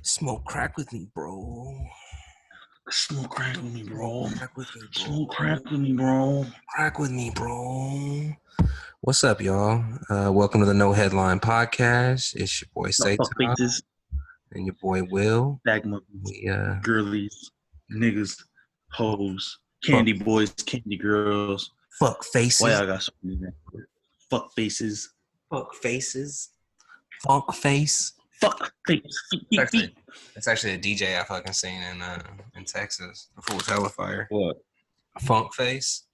Smoke crack with me, bro. Smoke crack with me, bro. Smoke crack with me, bro. Smoke crack with me, bro. Crack with me, bro. What's up, y'all? Welcome to the No Headline Podcast. It's your boy The Say fuck faces, and your boy Will. bag monkeys, We girlies, niggas, hoes, fuck, candy boys, candy girls. fuck Why faces, I got something there? Fuck faces. fuck faces, funk face. Fuck faces. It's actually a DJ I fucking seen in Texas. The fool's hella fire. What? Funk face.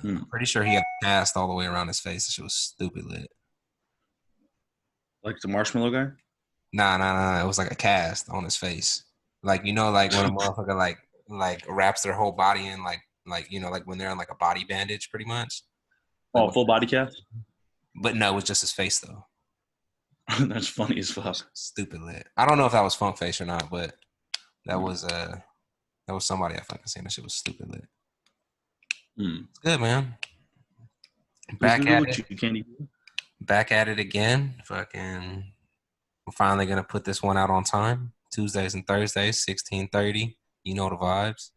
Hmm. I'm pretty sure he had cast all the way around his face. This shit was stupid lit. Like the marshmallow guy? Nah. It was like a cast on his face. Like, you know, like when a motherfucker like wraps their whole body in like like when they're in like a body bandage pretty much. Like, Oh, full body cast? but no, it was just his face though. That's funny as fuck. Stupid lit. I don't know if that was funk face or not, but that was somebody I fucking seen. That shit was stupid lit. It's good, man. Back at it. You candy. Back at it again. Fucking we're finally gonna put this one out on time. Tuesdays and Thursdays, 16:30. You know the vibes.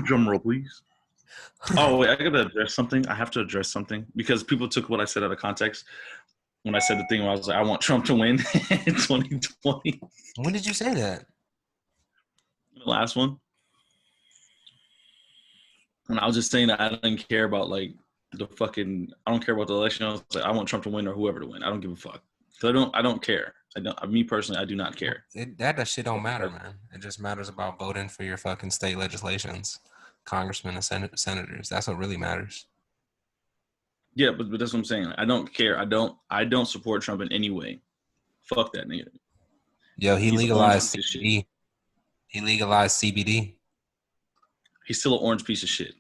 Drum roll, please. Oh, wait, I gotta address something. I have to address something because people took what I said out of context when I said the thing where I was like, I want Trump to win in 2020. When did you say that? The last one. And I was just saying that I didn't care about like I don't care about the election. I was like, I want Trump to win or whoever to win. I don't give a fuck. So I don't care. Me personally, I do not care. That shit don't matter, man. It just matters about voting for your fucking state legislations, congressmen and senators. That's what really matters. Yeah, but that's what I'm saying. I don't care. I don't support Trump in any way. Fuck that nigga. Yo, he legalized CBD. He legalized CBD. He's still an orange piece of shit.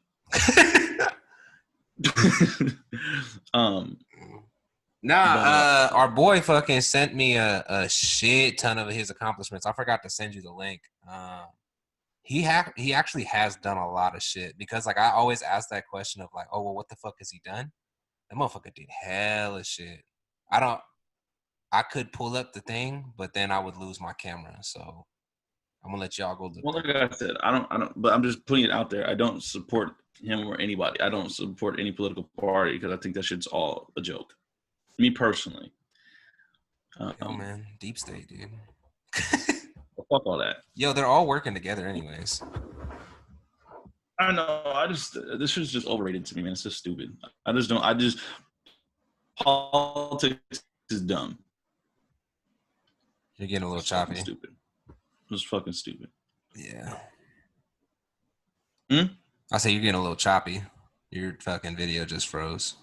Our boy fucking sent me a shit ton of his accomplishments. I forgot to send you the link. He actually has done a lot of shit because like I always ask that question of like, oh well, what the fuck has he done? That motherfucker did hella shit. I could pull up the thing, but then I would lose my camera. So I'm gonna let y'all go look. Well, like I said, I don't. But I'm just putting it out there. I don't support him or anybody. I don't support any political party because I think that shit's all a joke. Me personally. Yo, man, deep state, dude. Well, fuck all that. Yo, they're all working together, anyways. I know. This shit's just overrated to me, man. It's just stupid. Politics is dumb. You're getting a little choppy. Stupid. It's fucking stupid. Yeah. I say you're getting a little choppy. Your fucking video just froze.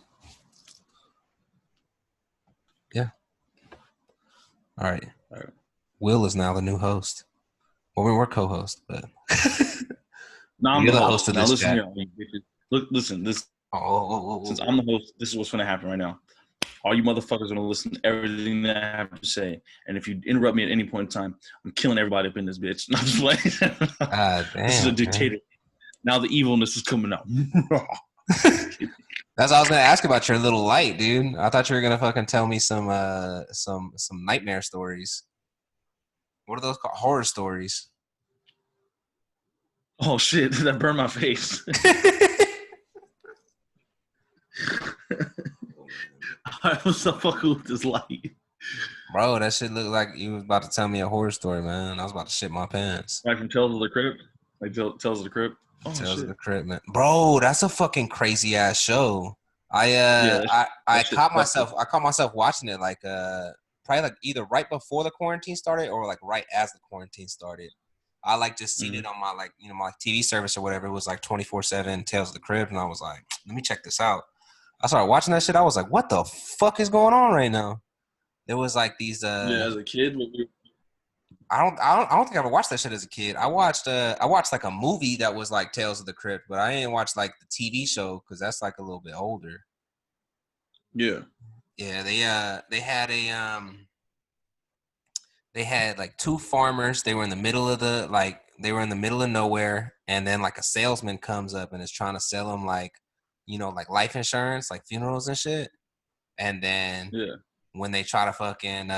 Yeah. All right. Will is now the new host. Well, we were co-host, but no, I'm you're the host of this. Listen here, listen. This since I'm the host, this is what's going to happen right now. All you motherfuckers are going to listen to everything that I have to say, and if you interrupt me at any point in time, I'm killing everybody up in this bitch. Not just playing. Damn, this is a dictator. Man. Now the evilness is coming out. That's what I was gonna ask about your little light, dude. I thought you were gonna fucking tell me some nightmare stories. What are those called? Horror stories. Oh shit! That burned my face. I was so fucking with this light. Bro, that shit looked like you was about to tell me a horror story, man. I was about to shit my pants. Like from Tales of the Crypt? Like Tales of the Crypt? Oh, Tales of the Crypt, man. Bro, that's a fucking crazy ass show. I caught myself watching it like probably like either right before the quarantine started or like right as the quarantine started. I like just seen it on my like my TV service or whatever. It was like 24/7 Tales of the Crypt, and I was like, let me check this out. I started watching that shit. I was like, what the fuck is going on right now? There was like these as a kid. I don't think I ever watched that shit as a kid. I watched like a movie that was like Tales of the Crypt, but I didn't watch like the TV show because that's like a little bit older. Yeah. Yeah, they had like two farmers. They were in the middle of nowhere, and then like a salesman comes up and is trying to sell them like like life insurance, like funerals and shit. And then when they try to fucking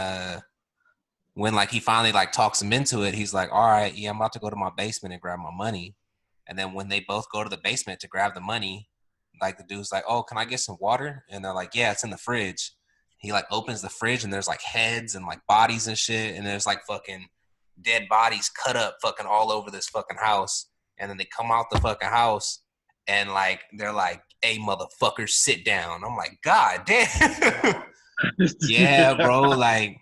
when like he finally like talks him into it, he's like, all right, yeah, I'm about to go to my basement and grab my money. And then when they both go to the basement to grab the money, like the dude's like, oh, can I get some water? And they're like, yeah, it's in the fridge. He like opens the fridge and there's like heads and like bodies and shit. And there's like fucking dead bodies cut up fucking all over this fucking house. And then they come out the fucking house and like, they're like, hey, motherfuckers, sit down. I'm like, God damn. Yeah, bro. Like,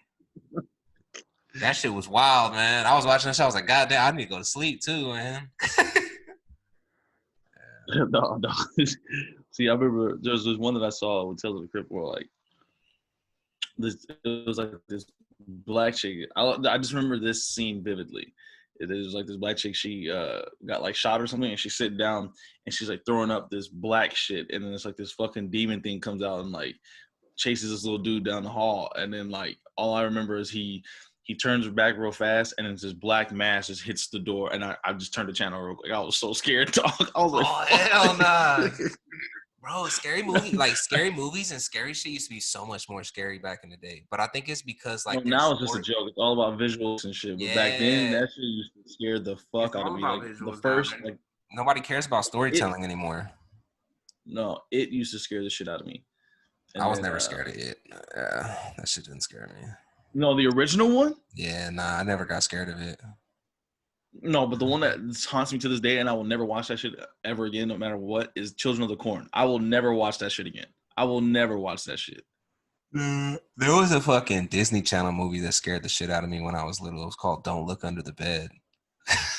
that shit was wild, man. I was watching that show. I was like, God damn, I need to go to sleep too, man. No. See, I remember there was this one that I saw with Tales of the Crypt where like this, it was like this black chick. I just remember this scene vividly. It was like this black chick. She got like shot or something, and she's sitting down and she's like throwing up this black shit, and then it's like this fucking demon thing comes out and like chases this little dude down the hall, and then like all I remember is he turns back real fast, and then this black mass just hits the door, and I just turned the channel real quick. I was so scared, dog. I was like, oh, hell nah. Bro, scary movies and scary shit used to be so much more scary back in the day. But I think it's because like now it's just a joke. It's all about visuals and shit. But back then, that shit used to scare the fuck out of me. Like the first, like nobody cares about storytelling anymore. No, it used to scare the shit out of me. And I was never scared of it. That shit didn't scare me. No, the original one? Yeah, nah, I never got scared of it. No, but the one that haunts me to this day, and I will never watch that shit ever again, no matter what, is Children of the Corn. I will never watch that shit again. I will never watch that shit. There was a fucking Disney Channel movie that scared the shit out of me when I was little. It was called Don't Look Under the Bed.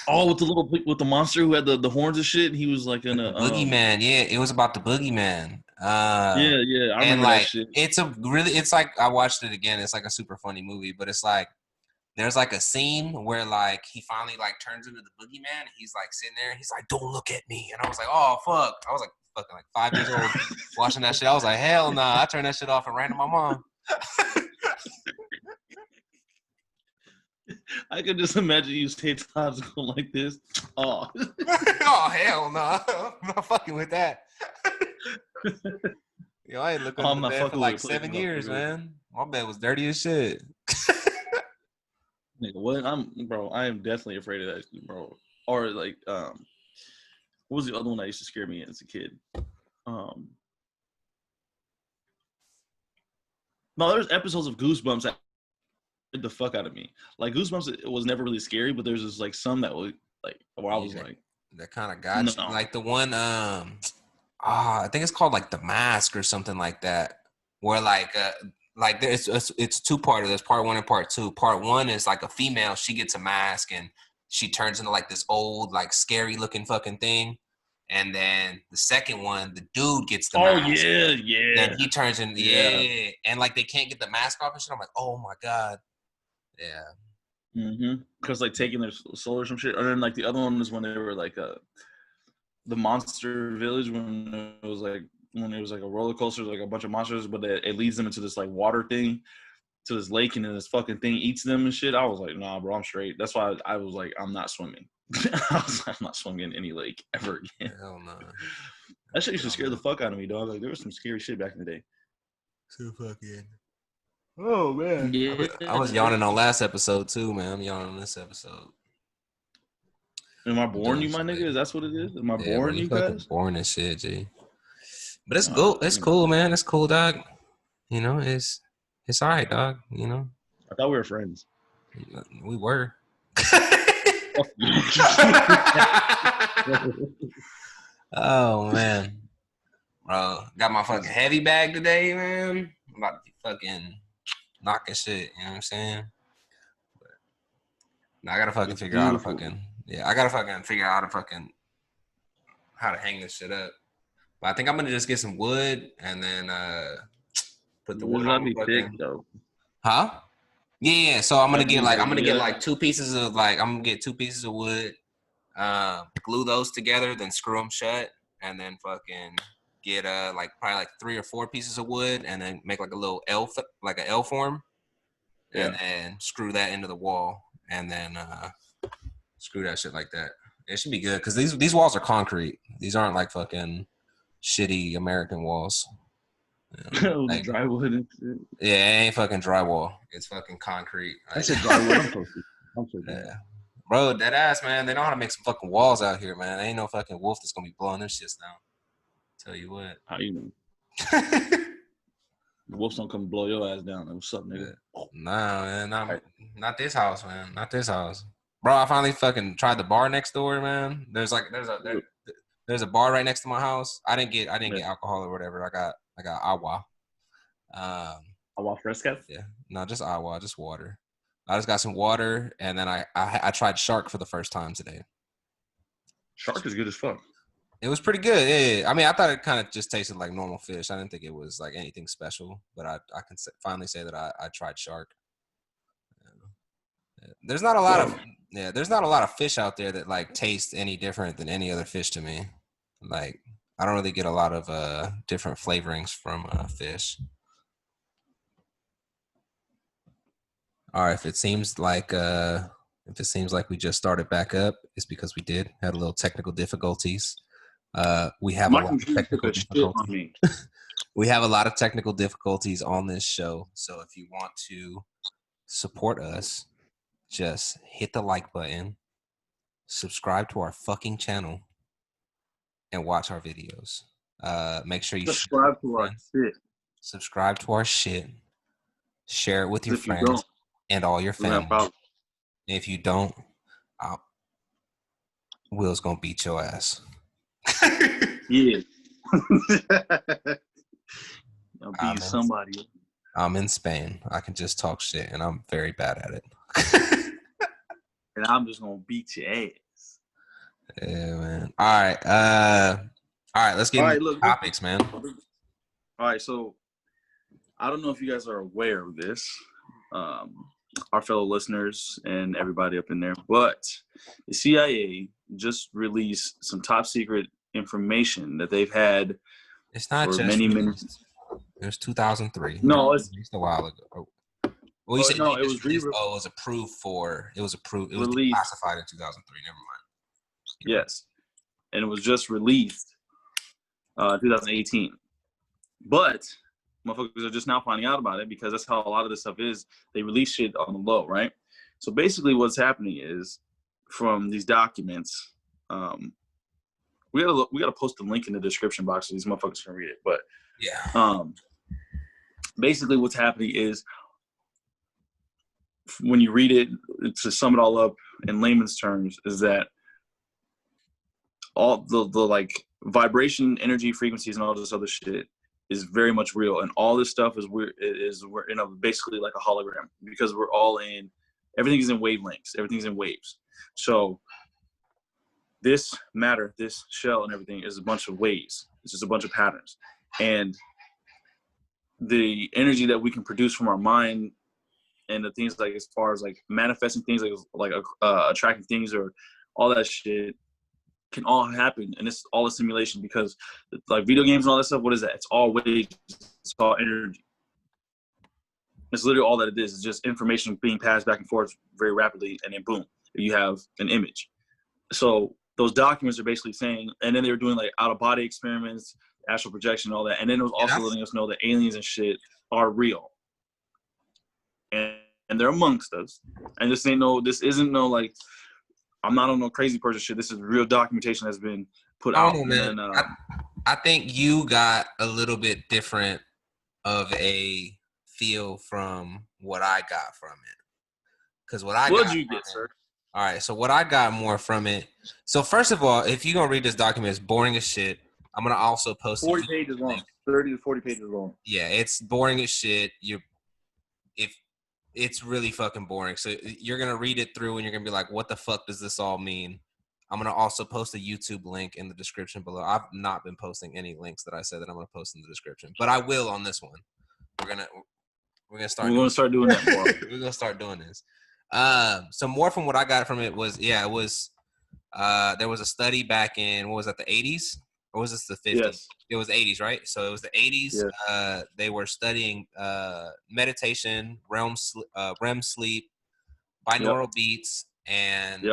Oh, with the monster who had the horns and shit. He was like in a boogeyman. Yeah, it was about the boogeyman. Yeah. I remember like, that shit. It's like I watched it again. It's like a super funny movie, but it's like there's like a scene where like he finally like turns into the boogeyman. And he's like sitting there and he's like, "Don't look at me," and I was like, "Oh fuck!" I was like fucking like 5 years old watching that shit. I was like, "Hell nah!" I turned that shit off and ran to my mom. I could just imagine you say times going like this. Oh. Oh hell no! I'm not fucking with that. Yo, I ain't looking under the bed for like 7 years, man. My bed was dirty as shit. Nigga, what? I am definitely afraid of that, bro. Or like, what was the other one that used to scare me as a kid? No, there's episodes of Goosebumps that scared the fuck out of me. Like Goosebumps, it was never really scary, but there's just like some that was like where I was like, that kind of got you. Like the one, I think it's called like The Mask or something like that, where like it's two-parter. There's part 1 and part 2. Part 1 is like a female. She gets a mask and she turns into like this old, like scary looking fucking thing. And then the second one, the dude gets the mask. Oh yeah. Then he turns into and like they can't get the mask off and shit. I'm like, oh my god, yeah. Because like taking their soul or some shit. And then like the other one was when they were like the Monster Village when it was like a roller coaster, like a bunch of monsters, but it leads them into this like water thing, to this lake, and then this fucking thing eats them and shit. I was like, nah, bro, I'm straight. That's why I was like, I'm not swimming. I was like, I'm not swimming in any lake ever again. Hell no. That shit used to scare the fuck out of me, dog. Like there was some scary shit back in the day. So fucking. Oh man. Yeah. I was yawning on last episode too, man. I'm yawning on this episode. Am I boring you, my nigga? Is that what it is? Am I boring you guys? Boring as shit, G. But it's cool. It's cool, man. It's cool, dog. You know, it's all right, dog. You know. I thought we were friends. We were. Oh man, bro, got my fucking heavy bag today, man. I'm about to be fucking knocking shit. You know what I'm saying? But now I gotta fucking figure out how to hang this shit up. But I think I'm gonna just get some wood and then put the wood on. Be thick though. Huh? Yeah. So I'm gonna get 2 pieces of wood, glue those together, then screw them shut, and then fucking get probably 3 or 4 pieces of wood, and then make like a little L, like an L form, and then screw that into the wall, and then screw that shit like that. It should be good because these walls are concrete. These aren't like fucking shitty American walls. Like, drywall and shit. Yeah, it ain't fucking drywall. It's fucking concrete. I said drywall. I'm so yeah. Bro, that ass, man. They know how to make some fucking walls out here, man. Ain't no fucking wolf that's gonna be blowing them shits down. Tell you what. How you know? The wolves don't come blow your ass down. What's up, nigga? Nah, man. Not this house, man. Not this house. Bro, I finally fucking tried the bar next door, man. There's a bar right next to my house. I didn't get alcohol or whatever. I got agua. Agua fresca? Yeah. No, just agua, just water. I just got some water, and then I tried shark for the first time today. Shark is good as fuck. It was pretty good. Yeah. I mean, I thought it kind of just tasted like normal fish. I didn't think it was like anything special, but I can finally say that I tried shark. Yeah. There's not a lot of fish out there that like taste any different than any other fish to me. Like, I don't really get a lot of different flavorings from fish. All right, if it seems like we just started back up, it's because we had a little technical difficulties. We have a lot of technical difficulties. We have a lot of technical difficulties on this show. So if you want to support us, just hit the like button, subscribe to our fucking channel, and watch our videos. Make sure you subscribe to our shit. Subscribe to our shit. Share it with your friends and all your family. If you don't, Will's gonna beat your ass. Yeah. I'll beat somebody. I'm in Spain. I can just talk shit, and I'm very bad at it. And I'm just gonna beat your ass. Yeah, man. All right. Let's get into topics, man. All right, so I don't know if you guys are aware of this, our fellow listeners and everybody up in there, but the CIA just released some top secret information that they've had. It's not for just many. It was 2003. No, it's a while ago. Well, you said no, it was approved for. It was approved. It was released. classified in 2003. Never mind. Yes, and it was just released 2018. But motherfuckers are just now finding out about it because that's how a lot of this stuff is. They release shit on the low, right? So basically, what's happening is from these documents. We gotta post the link in the description box so these motherfuckers can read it. But yeah, basically, what's happening is when you read it, to sum it all up in layman's terms, is that all the like vibration, energy, frequencies, and all this other shit is very much real, and all this stuff we're in a basically like a hologram because we're all in. Everything is in wavelengths. Everything's in waves. So this matter, this shell, and everything is a bunch of waves. It's just a bunch of patterns, and the energy that we can produce from our mind and the things like as far as like manifesting things like attracting things or all that shit can all happen, and it's all a simulation because like video games and all that stuff. What is that? It's all waves. It's all energy. It's literally all that it is. It's just information being passed back and forth very rapidly, and then boom, you have an image. So those documents are basically saying, and then they were doing like out of body experiments, astral projection, all that, and then it was also letting us know that aliens and shit are real. And they're amongst us. And this isn't no like, I'm not on no crazy person shit. This is real documentation that's been put out. Man. I think you got a little bit different of a feel from what I got from it. Because what did you get, sir? All right, so what I got more from it. So first of all, if you're gonna read this document, it's boring as shit. I'm gonna also post 40 pages long, 30 to 40 pages long. Yeah, it's boring as shit. It's really fucking boring. So you're going to read it through and you're going to be like, what the fuck does this all mean? I'm going to also post a YouTube link in the description below. I've not been posting any links that I said that I'm going to post in the description, but I will on this one. We're going to start doing that more. We're going to start doing this. So more from what I got from it was, there was a study back in, what was that, the 80s? Or was this the 50s? Yes. It was 80s, right? So it was the 80s. Yes. They were studying meditation, REM sleep, binaural beats, and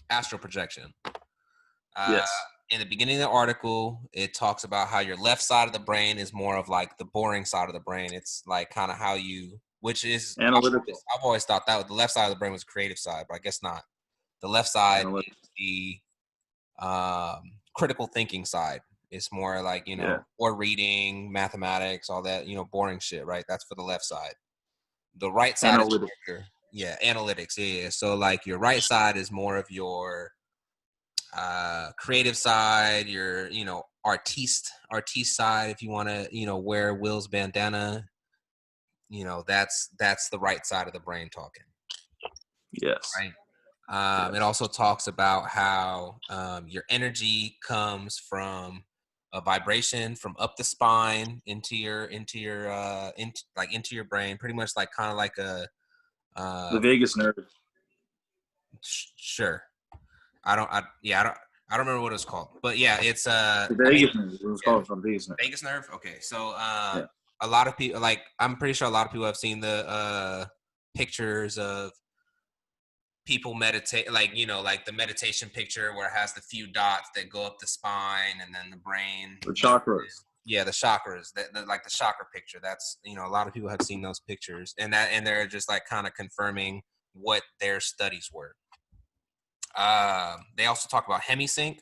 astral projection. Yes. in the beginning of the article, it talks about how your left side of the brain is more of like the boring side of the brain. It's like kind of how you, which is analytical. I've always thought that the left side of the brain was creative side, but I guess not. The left side is the critical thinking side. It's more like, or reading, mathematics, all that, boring shit, right? That's for the left side. The right side is analytics. Yeah. So like your right side is more of your creative side, your artiste side. If you want to wear Will's bandana, that's the right side of the brain talking. Yes. Right. It also talks about how your energy comes from a vibration from up the spine into your brain, pretty much like kind of like a the vagus nerve. Sure. I don't remember what it's called, but yeah, it's the vagus nerve. It was called from vagus nerve. Vagus nerve. Okay, so a lot of people, like, I'm pretty sure a lot of people have seen the pictures of people meditate, like, like the meditation picture where it has the few dots that go up the spine and then the brain. The chakras. Yeah, the chakras, like the chakra picture. That's, a lot of people have seen those pictures, and they're just like kind of confirming what their studies were. They also talk about hemisync,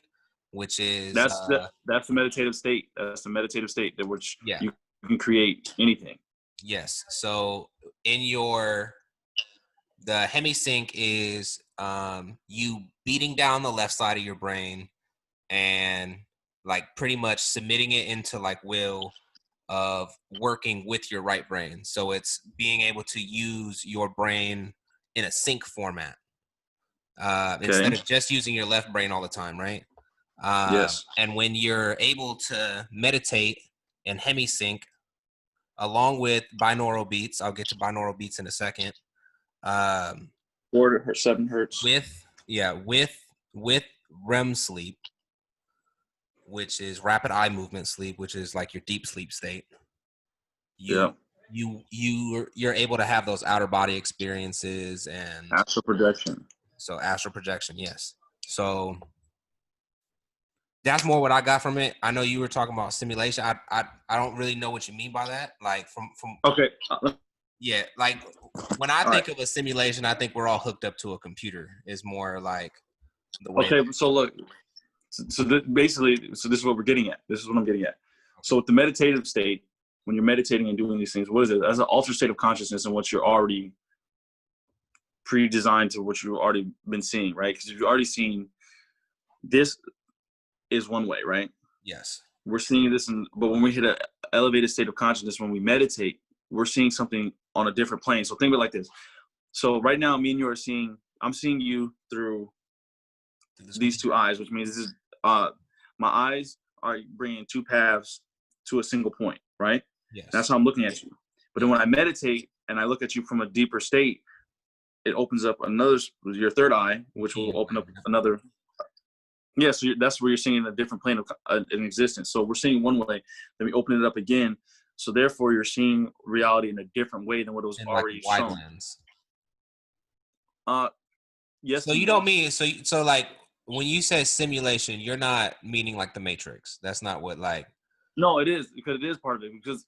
which is that's the meditative state. That's the meditative state that which you can create anything. Yes. So in the hemisync is you beating down the left side of your brain and like pretty much submitting it into like will of working with your right brain. So it's being able to use your brain in a sync format instead of just using your left brain all the time, right? Yes. And when you're able to meditate in hemisync along with binaural beats, I'll get to binaural beats in a second. 4 to 7 hertz. With REM sleep, which is rapid eye movement sleep, which is like your deep sleep state. You're able to have those outer body experiences and astral projection. So astral projection, yes. So that's more what I got from it. I know you were talking about simulation. I don't really know what you mean by that. Like from okay. Yeah, like when I think of a simulation, I think we're all hooked up to a computer. Is more like the way. Okay, so look, basically, this is what we're getting at. This is what I'm getting at. So with the meditative state, when you're meditating and doing these things, what is it? That's an altered state of consciousness in what you're already pre-designed to what you've already been seeing, right? Because you've already seen this is one way, right? Yes. We're seeing this, but when we hit an elevated state of consciousness, when we meditate, we're seeing something on a different plane. So think of it like this. So right now, me and you are I'm seeing you through these two eyes, which means this is, my eyes are bringing two paths to a single point, right? Yes. That's how I'm looking at you. But then when I meditate and I look at you from a deeper state, it opens up your third eye, which will open up another. Yeah, so that's where you're seeing a different plane of an existence. So we're seeing one way, then we open it up again. So therefore, you're seeing reality in a different way than what it was already shown. Yes. So you don't mean so like when you say simulation, you're not meaning like the Matrix. That's not what like. No, it is, because it is part of it, because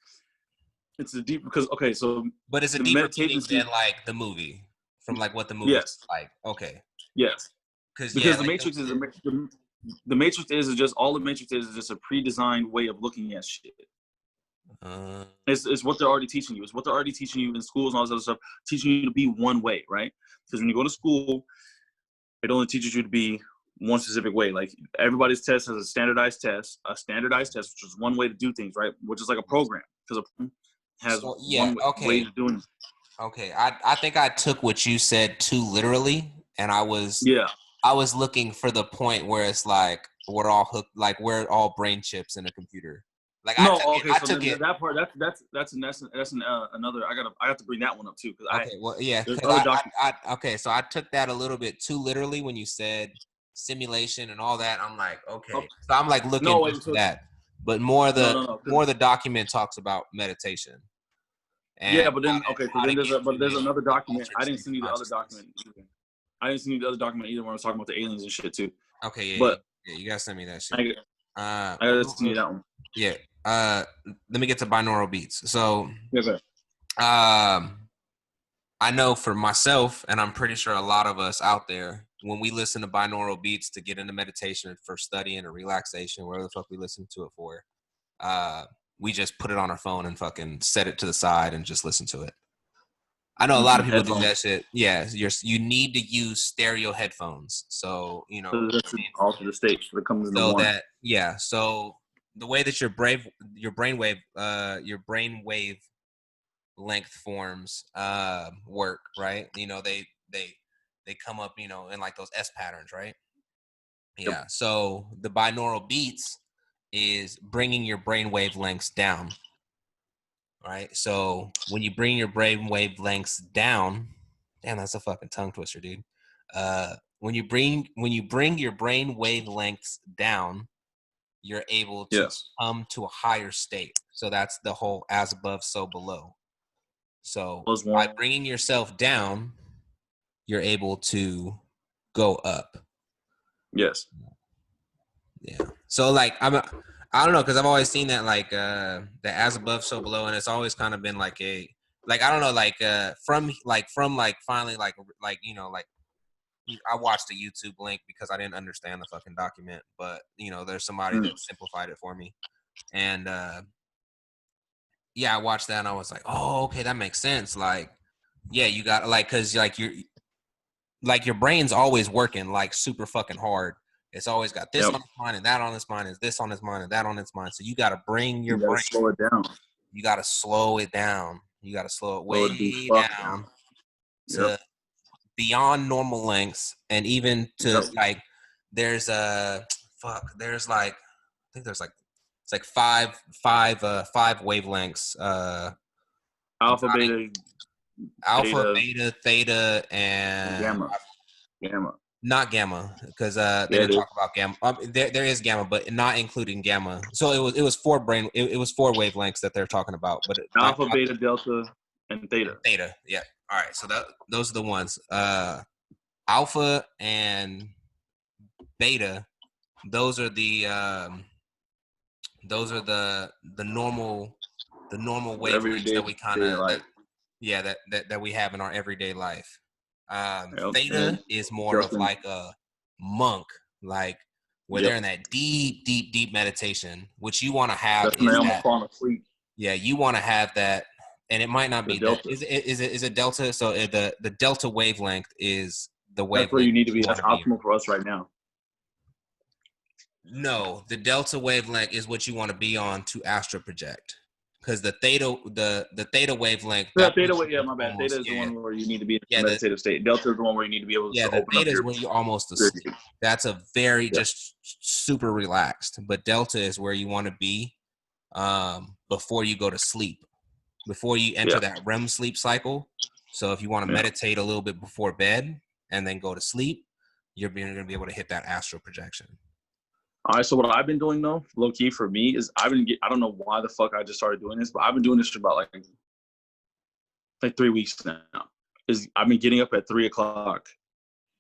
it's a deep, because okay, so. But it's a deeper meaning than like the movie, from like what the movie is like. Okay. Yes. Because the Matrix is the Matrix is just all the Matrix is just a pre-designed way of looking at shit. It's what they're already teaching you. It's what they're already teaching you in schools and all this other stuff, teaching you to be one way, right? Because when you go to school, it only teaches you to be one specific way. Like everybody's test has a standardized test, which is one way to do things, right? Which is like a program, because a has one way of doing it. Okay, I think I took what you said too literally, and I was looking for the point where it's like we're all hooked, like we're all brain chips in a computer. Like no, I took it. That part that's another. I have to bring that one up too, okay, so I took that a little bit too literally when you said simulation and all that. I'm like, okay, so I'm like looking into that, but more the document talks about meditation. And but then there's another document. I didn't send you the other document either. I didn't send you the other document either when I was talking about the aliens and shit too. Okay, yeah. But Yeah, you gotta send me that shit. I gotta send you that one. Yeah. Let me get to binaural beats. So, yes, sir. I know for myself, and I'm pretty sure a lot of us out there, when we listen to binaural beats to get into meditation for studying or relaxation, whatever the fuck we listen to it for, we just put it on our phone and fucking set it to the side and just listen to it. I know a lot of people do that shit. Yeah, you need to use stereo headphones. So, you know, so that's alter the state so it comes into so one. that so the way that your brainwave length forms work, right? You know, they come up, you know, in like those S patterns, right? Yeah. Yep. So the binaural beats is bringing your brainwave lengths down. Right. So when you bring your brainwave lengths down, damn, that's a fucking tongue twister, dude. When you bring your brain wavelengths down, you're able to come to a higher state. So that's the whole as above, so below. So by bringing yourself down, you're able to go up. Yes. Yeah. So like I don't know, because I've always seen that like the as above, so below, and it's always kind of been like a like I don't know, like from finally like you know, like I watched a YouTube link because I didn't understand the fucking document, but you know, there's somebody that simplified it for me, and yeah, I watched that and I was like, oh, okay, that makes sense. Like, yeah, you got like, cause like your brain's always working like super fucking hard. It's always got this on its mind and that on its mind, is this on its mind and that on its mind. So you got to bring your brain. Slow it down. You got to slow it down. You got to slow it way down to beyond normal lengths, and even to like, there's there's like, I think there's like, it's like five wavelengths. Alpha, beta, theta, and gamma. Not gamma, because they didn't talk about gamma. There is gamma, but not including gamma. So it was four wavelengths that they're talking about, but alpha, beta, delta, and theta. Theta, yeah. All right, so those are the ones. Alpha and beta, those are the normal wavelengths that we kind of that we have in our everyday life. Theta is more of like a monk, like where they're in that deep meditation, which you want to have. Yeah, you want to have that, and it might not be that. Is it delta? So the delta wavelength is the wavelength. That's where you need to be. That's optimal for us right now. No, the delta wavelength is what you want to be on to astral project. Because the theta wavelength. Yeah, my bad. Theta is the one where you need to be in a meditative state. Delta is the one where you need to be able to open up your... theta is where you're almost asleep. That's a very just super relaxed. But delta is where you want to be before you go to sleep, before you enter that REM sleep cycle. So if you want to meditate a little bit before bed and then go to sleep, you're going to be able to hit that astral projection. All right, so what I've been doing though, low key for me, is I don't know why the fuck I just started doing this, but I've been doing this for about like 3 weeks now. Is I've been getting up at 3 o'clock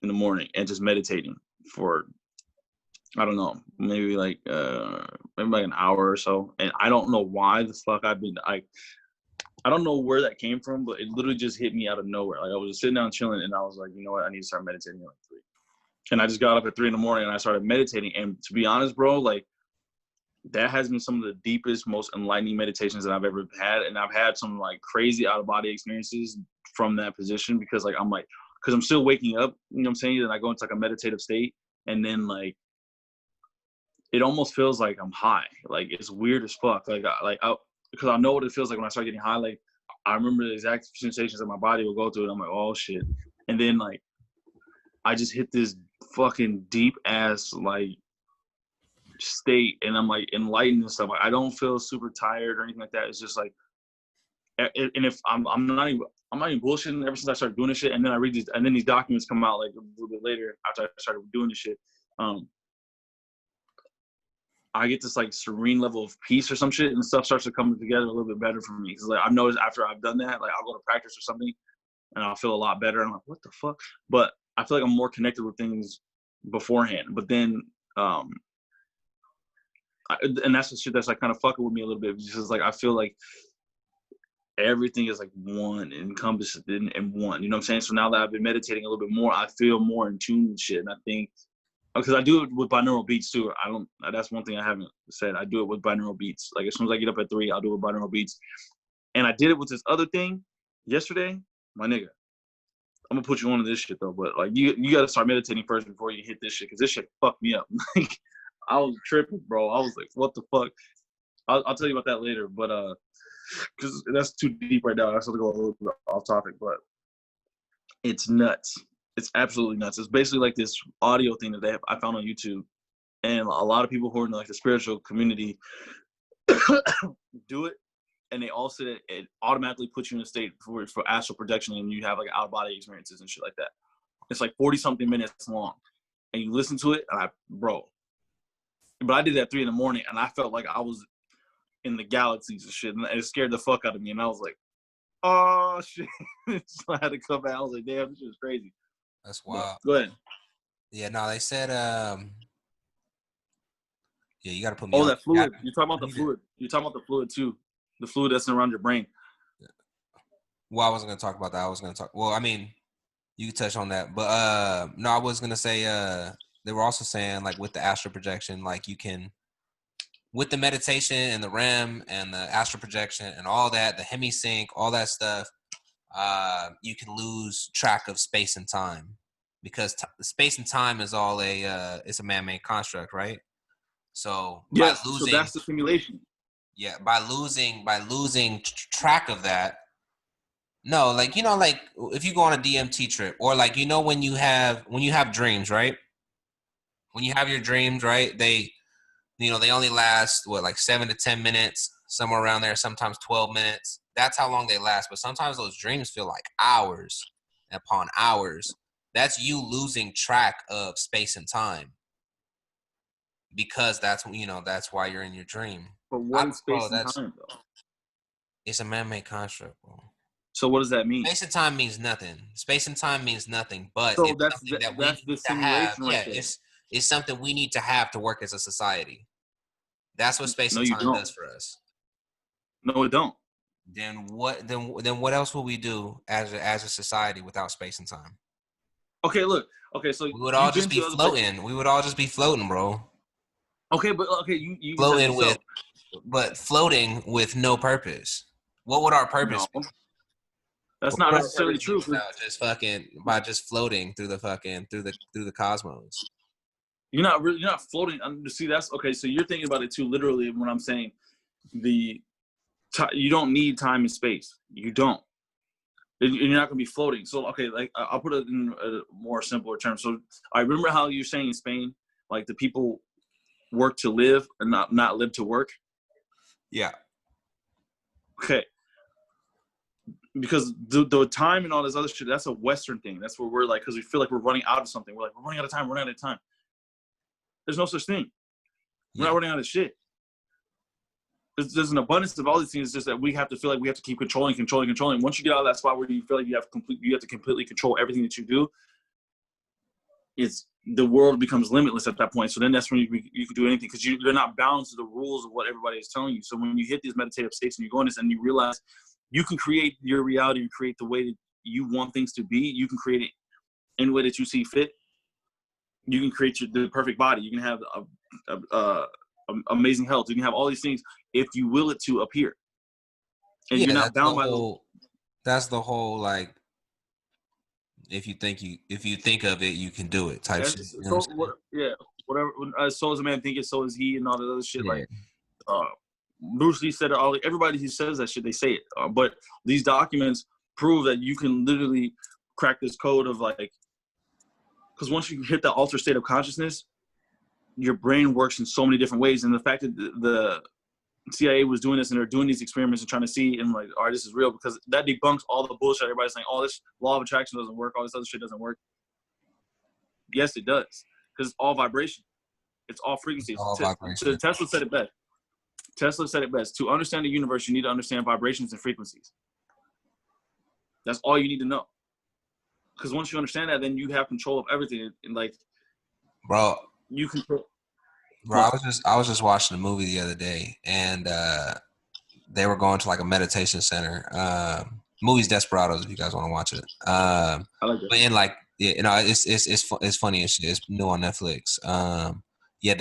in the morning and just meditating for, I don't know, maybe like an hour or so. And I don't know why the fuck I don't know where that came from, but it literally just hit me out of nowhere. Like I was just sitting down chilling and I was like, you know what, I need to start meditating at like 3. And I just got up at 3 a.m. and I started meditating. And to be honest, bro, like that has been some of the deepest, most enlightening meditations that I've ever had. And I've had some like crazy out of body experiences from that position because I'm still waking up, you know what I'm saying? And I go into like a meditative state. And then like, it almost feels like I'm high. Like it's weird as fuck. Because I know what it feels like when I start getting high. Like I remember the exact sensations that my body will go through. And I'm like, oh shit. And then like, I just hit this fucking deep ass like state and I'm like enlightened and stuff. Like, I don't feel super tired or anything like that. It's just like, and if I'm not even bullshitting ever since I started doing this shit. And then I read these, and then these documents come out like a little bit later after I started doing this shit. I get this like serene level of peace or some shit and stuff starts to come together a little bit better for me. Cause like I've noticed after I've done that, like I'll go to practice or something and I'll feel a lot better. I'm like, what the fuck? But I feel like I'm more connected with things beforehand. But then And that's the shit that's like kind of fucking with me a little bit, because like I feel like everything is like one encompassed in one. You know what I'm saying? So now that I've been meditating a little bit more, I feel more in tune with shit. And I think because I do it with binaural beats too. That's one thing I haven't said. I do it with binaural beats. Like as soon as I get up at 3, I'll do it with binaural beats. And I did it with this other thing yesterday, my nigga. I'm gonna put you on to this shit though, but like you gotta start meditating first before you hit this shit, because this shit fucked me up. Like I was tripping, bro. I was like, what the fuck? I'll tell you about that later, but because that's too deep right now. I have to go a little bit off topic, but it's nuts. It's absolutely nuts. It's basically like this audio thing that I found on YouTube, and a lot of people who are in like the spiritual community do it, and they all say that it automatically puts you in a state for astral projection, and you have like out of body experiences and shit like that. It's like 40 something minutes long, and you listen to it, and but I did it at 3 a.m, and I felt like I was in the galaxies and shit, and it scared the fuck out of me, and I was like, oh shit. So I had to come back. I was like, damn, this is crazy. That's wild. But, go ahead. Yeah, no, they said yeah, you gotta put me on. Oh, that fluid. You're talking about the fluid. You're talking about the fluid too. The fluid that's around your brain. Well, I wasn't gonna talk about that. I was gonna talk. Well, I mean, you can touch on that, but no, I was gonna say they were also saying like with the astral projection, like you can, with the meditation and the REM and the astral projection and all that, the hemisync, all that stuff, you can lose track of space and time, because space and time is all it's a man-made construct, right? So yes, so that's the simulation. Yeah, by losing track of that. No, like like if you go on a DMT trip, or like when you have dreams, right? When you have your dreams, right? They only last like 7 to 10 minutes, somewhere around there. Sometimes 12 minutes. That's how long they last. But sometimes those dreams feel like hours upon hours. That's you losing track of space and time, because that's why you're in your dream. But what is space and time though? It's a man-made construct, bro. So what does that mean? Space and time means nothing. Space and time means nothing. But so it's something that we need to have. Right, yeah, it's something we need to have to work as a society. That's what space and time does for us. No, it don't. Then what else will we do as a society without space and time? Okay, look. Okay, so we would all just be floating. We would all just be floating, bro. Okay, but okay, you floating with no purpose. What would our purpose be? That's not necessarily true. By just floating through the cosmos. You're not floating. See, that's okay. So you're thinking about it too literally when I'm saying you don't need time and space. You don't. And you're not going to be floating. So, okay, like I'll put it in a more simpler term. So I remember how you're saying in Spain, like the people work to live and not live to work. Yeah. Okay. Because the time and all this other shit, that's a Western thing. That's where we're like, because we feel like we're running out of something. We're like, we're running out of time. We're running out of time. There's no such thing. We're not running out of shit. There's an abundance of all these things. It's just that we have to feel like we have to keep controlling. Once you get out of that spot where you feel like you have to completely control everything that you do, the world becomes limitless at that point. So then that's when you can do anything, because you're not bound to the rules of what everybody is telling you. So when you hit these meditative states and you go in this and you realize you can create your reality and create the way that you want things to be. You can create it any way that you see fit. You can create the perfect body. You can have amazing health. You can have all these things if you will it to appear. And you're not bound by that's the whole, like, if you think of it, you can do it type shit. Whatever. So is a man thinketh, so is he, and all that other shit. Yeah. Like, Bruce Lee said it. Everybody who says that shit, they say it. But these documents prove that you can literally crack this code of like, because once you hit the altered state of consciousness, your brain works in so many different ways. And the fact that the CIA was doing this and they're doing these experiments and trying to see and like, all right, this is real, because that debunks all the bullshit. Everybody's saying, oh, this law of attraction doesn't work. All this other shit doesn't work. Yes, it does, because it's all vibration. It's all frequencies. Tesla said it best. To understand the universe, you need to understand vibrations and frequencies. That's all you need to know. Because once you understand that, then you have control of everything. And like, bro, you control. Bro, I was just watching a movie the other day, and they were going to like a meditation center. Movie's Desperados, if you guys want to watch it. I like it. But in like, yeah, you know, it's funny as shit. It's new on Netflix. Yeah,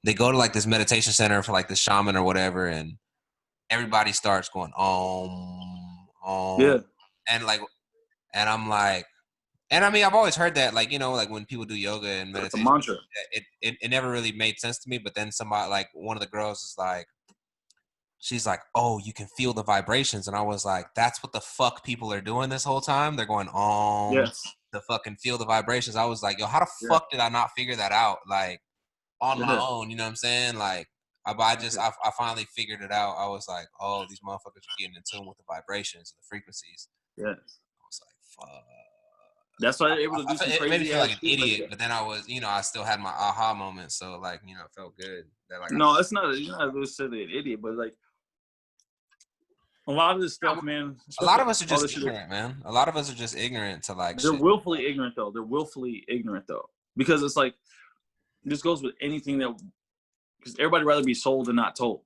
they go to like this meditation center for like the shaman or whatever, and everybody starts going Yeah. and like, and I'm like, and I mean, I've always heard that, like, you know, like when people do yoga and It's a meditation, mantra. it never really made sense to me. But then somebody, like one of the girls, is like, she's like, "Oh, you can feel the vibrations," and I was like, "That's what the fuck people are doing this whole time. They're going Yes. to fucking feel the vibrations." I was like, "Yo, how the Yeah. fuck did I not figure that out? Like on my own, you know what I'm saying? Like, I finally figured it out. I was like, oh, these motherfuckers are getting in tune with the vibrations and the frequencies." Yes. I was like, fuck. That's why they're able to do some It made me crazy feel like ass an shit idiot, like but then I was, you know, I still had my aha moment, so like, you know, it felt good that like no, it's not. You're not necessarily an idiot, but like a lot of this stuff, man. A lot of us are just ignorant, man. A lot of us are just ignorant to like they're shit. willfully ignorant though. They're willfully ignorant though, because it's like this goes with anything that because everybody rather be sold than not told.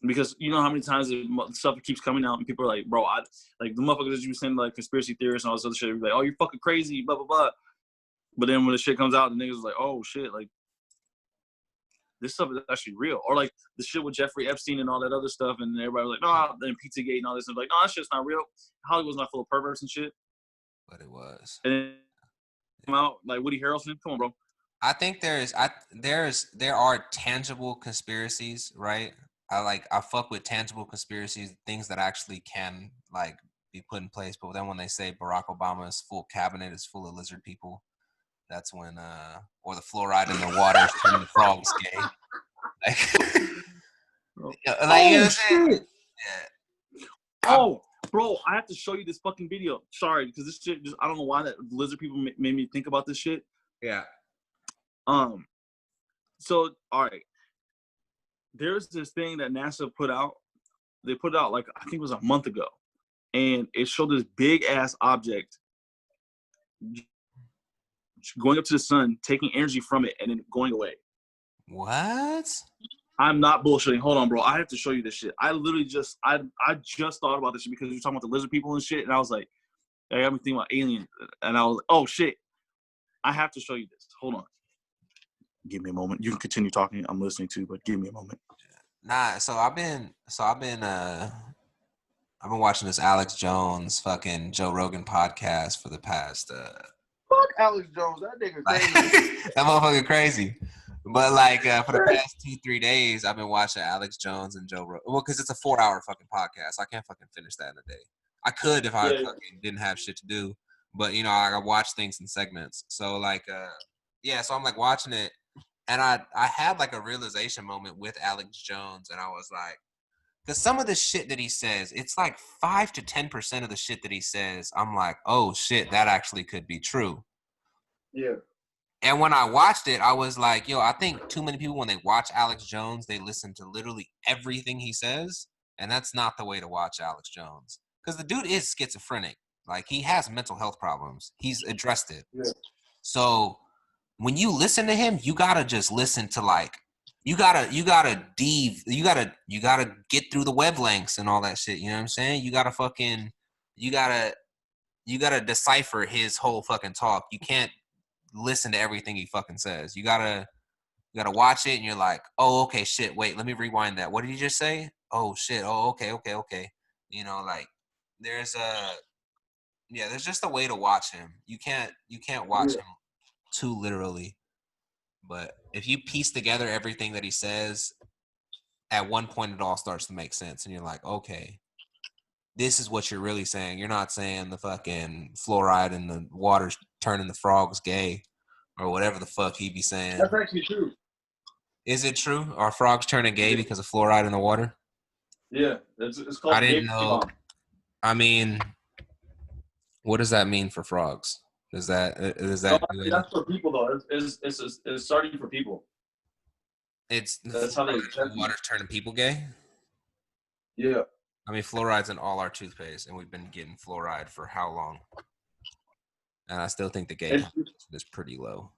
Because you know how many times the stuff keeps coming out and people are like, bro, I like the motherfuckers that you send like conspiracy theorists and all this other shit. Like, oh, you're fucking crazy, blah blah blah. But then when the shit comes out, the niggas is like, oh shit, like this stuff is actually real. Or like the shit with Jeffrey Epstein and all that other stuff, and everybody was like, no, then Pizzagate and all this, and like, no, that shit's not real. Hollywood's not full of perverts and shit. But it was. And then come out like Woody Harrelson. Come on, bro. I think there are tangible conspiracies, right? I fuck with tangible conspiracies, things that actually can like be put in place. But then when they say Barack Obama's full cabinet is full of lizard people, that's when or the fluoride in the water is turning the frogs gay. Like, like you know what I'm saying? Yeah. Oh, bro, I have to show you this fucking video. Sorry, because this shit just I don't know why that lizard people made me think about this shit. Yeah. So all right. There's this thing that NASA put out. They put it out like I think it was a month ago. And it showed this big ass object going up to the sun, taking energy from it, and then going away. What? I'm not bullshitting. Hold on, bro. I have to show you this shit. I literally just I just thought about this shit because you're talking about the lizard people and shit, and I was like, I got me thinking about aliens, and I was like, oh shit, I have to show you this. Hold on. Give me a moment. You can continue talking. I'm listening to, but give me a moment. Nah, so I've been watching this Alex Jones fucking Joe Rogan podcast for the past fuck Alex Jones, that nigga crazy. That motherfucker crazy. But like for the past 2-3 days, I've been watching Alex Jones and Joe Rogan. Well, because it's a 4-hour fucking podcast. I can't fucking finish that in a day. I could if I fucking didn't have shit to do. But you know, I watch things in segments. So like yeah, so I'm like watching it, and I had like a realization moment with Alex Jones, and I was like, because some of the shit that he says, it's like 5 to 10% of the shit that he says, I'm like, oh shit, that actually could be true. Yeah. And when I watched it, I was like, yo, I think too many people, when they watch Alex Jones, they listen to literally everything he says. And that's not the way to watch Alex Jones. Because the dude is schizophrenic. Like, he has mental health problems. He's addressed it. Yeah. So when you listen to him, you gotta just listen to like, you gotta get through the wavelengths and all that shit. You know what I'm saying? You gotta decipher his whole fucking talk. You can't listen to everything he fucking says. You gotta watch it, and you're like, oh, okay, shit. Wait, let me rewind that. What did you just say? Oh shit. Oh, okay. You know, like there's just a way to watch him. You can't watch him too literally. But if you piece together everything that he says, at one point it all starts to make sense, and you're like, okay, this is what you're really saying. You're not saying the fucking fluoride in the water's turning the frogs gay, or whatever the fuck he be saying. That's actually true. Is it true? Are frogs turning gay because of fluoride in the water? Yeah, it's called. I didn't know. I mean, what does that mean for frogs? Is that that's for people though. It's starting for people. That's how they water's turning people gay. Yeah. I mean, fluoride's in all our toothpaste, and we've been getting fluoride for how long? And I still think the gay is pretty low.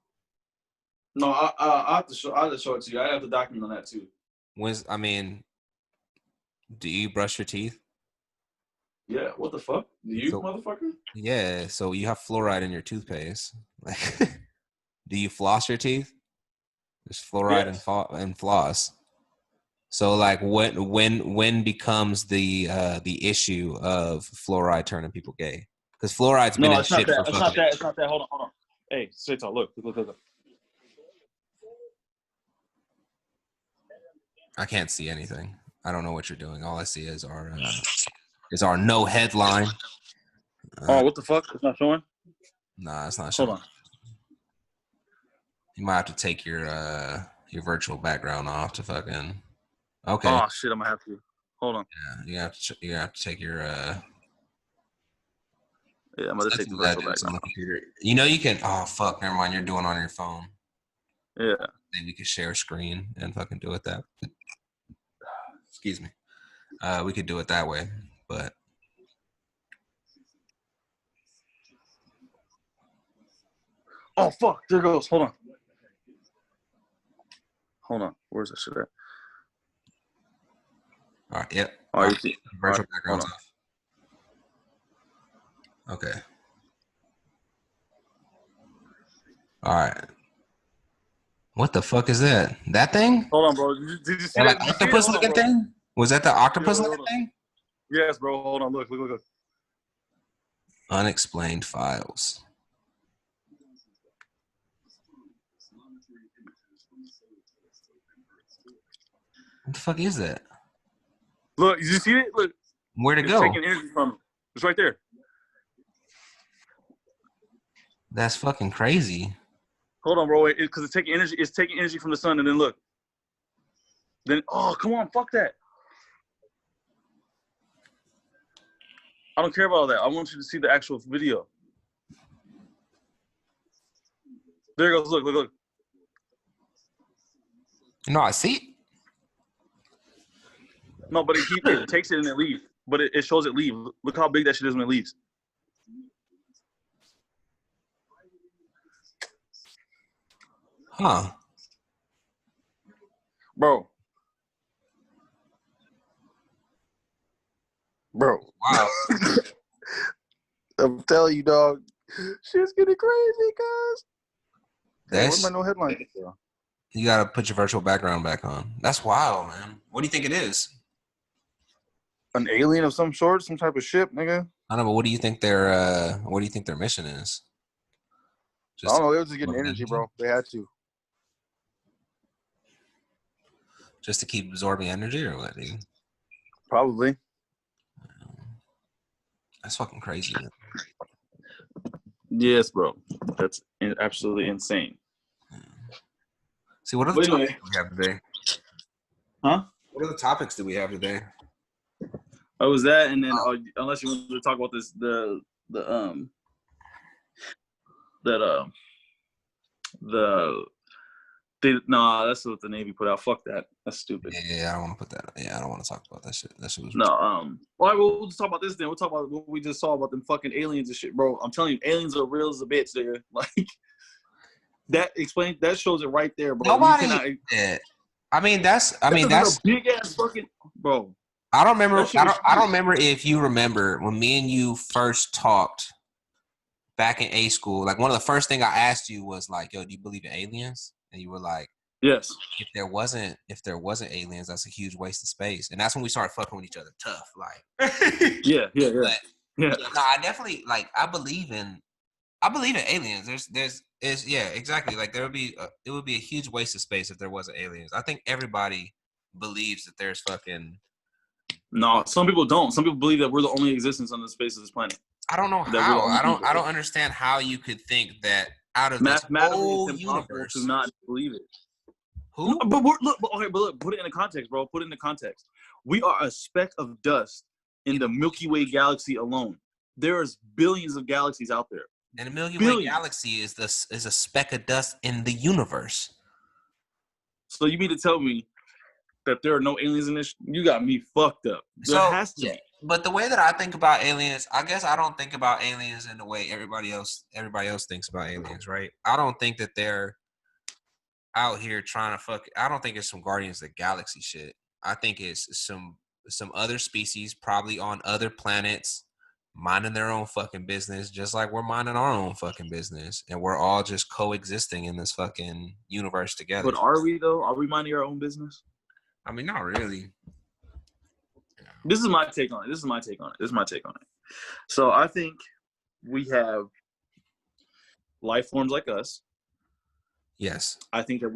No, I have to show it to you. I have to document on that too. Do you brush your teeth? Yeah. What the fuck? Do you, motherfucker? Yeah. So you have fluoride in your toothpaste. Like, do you floss your teeth? There's fluoride and floss. So like when becomes the issue of fluoride turning people gay? Because fluoride's been in shit for fucking. It's not that. Hold on. Hey, Sito, look. I can't see anything. I don't know what you're doing. All I see is our no headline. What the fuck? It's not showing? Nah, it's not showing. Hold on. You might have to take your virtual background off to fucking. Okay. Oh shit, I'm gonna have to. Hold on. Yeah, you have to take your. Yeah, I'm gonna take the virtual background. On the computer. You know you can. Oh fuck! Never mind. You're doing it on your phone. Yeah. Then we could share a screen and fucking do it that. Excuse me. We could do it that way, but. Oh fuck! There it goes. Hold on. Where's that shit at? All right. Yep. Oh, you see. Virtual background's off. Okay. All right. What the fuck is that? That thing? Hold on, bro. Did you see that? Octopus looking thing? Was that the octopus looking thing? Yes, bro. Hold on. Look. Unexplained files. What the fuck is that? Look, you see it? Look. Where'd it go? Taking energy from it. It's right there. That's fucking crazy. Hold on, bro. Because it's taking energy. It's taking energy from the sun, and then look. Then come on, fuck that. I don't care about all that. I want you to see the actual video. There it goes. Look. No, I see it. No, but it takes it and it leaves. But it shows it leave. Look how big that shit is when it leaves. Huh. Bro. Wow. I'm telling you, dog. Shit's getting crazy, guys. Where's my no headline? You gotta put your virtual background back on. That's wild, man. What do you think it is? An alien of some sort, some type of ship, nigga. I don't know, but what do you think their mission is? I don't know. They were just getting energy, bro. They had to. Just to keep absorbing energy, or what, dude? Probably. That's fucking crazy, man. Yes, bro. That's absolutely insane. See, what are the topics we have today? Huh? What are the topics that we have today? Oh, was that, and then unless you want to talk about this, nah, that's what the Navy put out. Fuck that. That's stupid. Yeah, I don't want to put that. Yeah, I don't want to talk about that shit. That shit was. No. All right, we'll just talk about this then. We'll talk about what we just saw about them fucking aliens and shit, bro. I'm telling you, aliens are real as a bitch, nigga. Like that shows it right there, bro. Nobody. That's a big ass fucking bro. I don't remember. I don't remember if you remember when me and you first talked back in A school. Like one of the first thing I asked you was like, "Yo, do you believe in aliens?" And you were like, "Yes." If there wasn't aliens, that's a huge waste of space. And that's when we started fucking with each other tough. Like, yeah. No, I definitely I believe in aliens. There's exactly. Like it would be a huge waste of space if there wasn't aliens. I think everybody believes that there's fucking. No, some people don't. Some people believe that we're the only existence on the space of this planet. I don't know how. I don't understand how you could think that out of this whole universe to not believe it. Who? No, but look, put it in a context, bro. Put it in the context. We are a speck of dust in the Milky Way galaxy alone. There's billions of galaxies out there. And the Milky Way galaxy is a speck of dust in the universe. So you mean to tell me that there are no aliens in this? You got me fucked up. There has to be. But the way that I think about aliens, I guess I don't think about aliens in the way everybody else thinks about aliens, right? I don't think that they're out here trying to fuck. I don't think it's some Guardians of the Galaxy shit. I think it's some other species, probably on other planets, minding their own fucking business, just like we're minding our own fucking business, and we're all just coexisting in this fucking universe together. But are we though? Are we minding our own business? I mean, not really. This is my take on it. So I think we have life forms like us. Yes. I think that